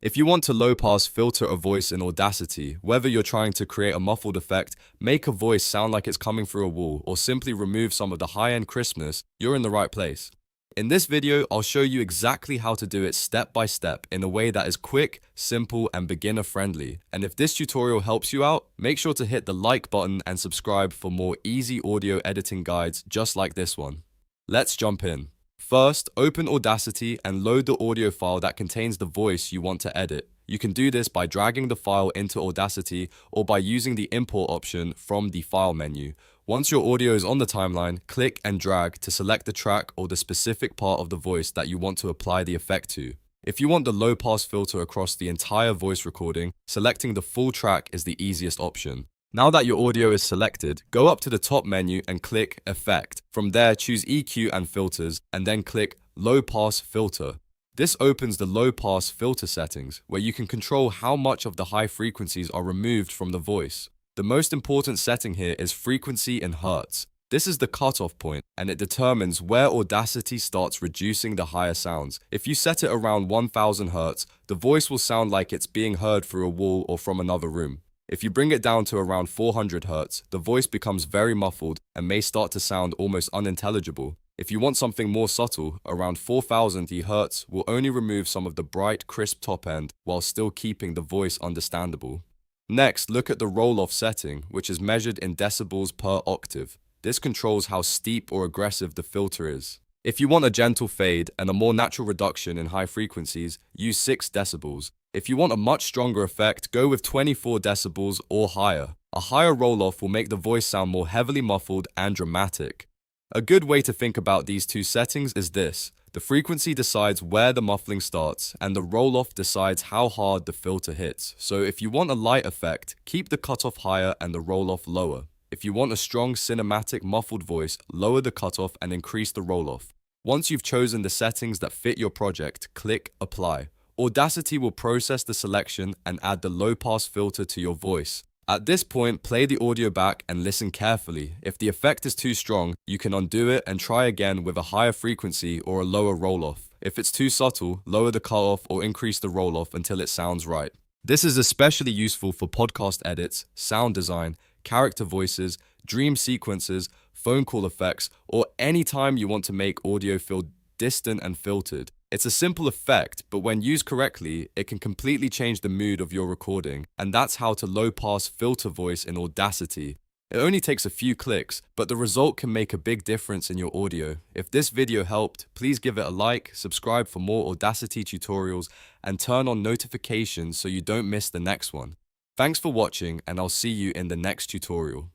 If you want to low-pass filter a voice in Audacity, whether you're trying to create a muffled effect, make a voice sound like it's coming through a wall, or simply remove some of the high-end crispness, you're in the right place. In this video, I'll show you exactly how to do it step by step in a way that is quick, simple, and beginner-friendly. And if this tutorial helps you out, make sure to hit the like button and subscribe for more easy audio editing guides just like this one. Let's jump in. First, open Audacity and load the audio file that contains the voice you want to edit. You can do this by dragging the file into Audacity or by using the import option from the file menu. Once your audio is on the timeline, click and drag to select the track or the specific part of the voice that you want to apply the effect to. If you want the low pass filter across the entire voice recording, selecting the full track is the easiest option. Now that your audio is selected, go up to the top menu and click Effect. From there, choose EQ and Filters, and then click Low Pass Filter. This opens the low pass filter settings, where you can control how much of the high frequencies are removed from the voice. The most important setting here is frequency in hertz. This is the cutoff point, and it determines where Audacity starts reducing the higher sounds. If you set it around 1000 hertz, the voice will sound like it's being heard through a wall or from another room. If you bring it down to around 400 Hz, the voice becomes very muffled and may start to sound almost unintelligible. If you want something more subtle, around 4000 Hz will only remove some of the bright, crisp top end while still keeping the voice understandable. Next, look at the roll-off setting, which is measured in decibels per octave. This controls how steep or aggressive the filter is. If you want a gentle fade and a more natural reduction in high frequencies, use 6 decibels. If you want a much stronger effect, go with 24 decibels or higher. A higher roll-off will make the voice sound more heavily muffled and dramatic. A good way to think about these two settings is this. The frequency decides where the muffling starts, and the roll-off decides how hard the filter hits. So if you want a light effect, keep the cutoff higher and the roll-off lower. If you want a strong cinematic muffled voice, lower the cutoff and increase the roll-off. Once you've chosen the settings that fit your project, click Apply. Audacity will process the selection and add the low-pass filter to your voice. At this point, play the audio back and listen carefully. If the effect is too strong, you can undo it and try again with a higher frequency or a lower roll-off. If it's too subtle, lower the cutoff or increase the roll-off until it sounds right. This is especially useful for podcast edits, sound design, character voices, dream sequences, phone call effects, or any time you want to make audio feel distant and filtered. It's a simple effect, but when used correctly, it can completely change the mood of your recording, and that's how to low-pass filter voice in Audacity. It only takes a few clicks, but the result can make a big difference in your audio. If this video helped, please give it a like, subscribe for more Audacity tutorials, and turn on notifications so you don't miss the next one. Thanks for watching, and I'll see you in the next tutorial.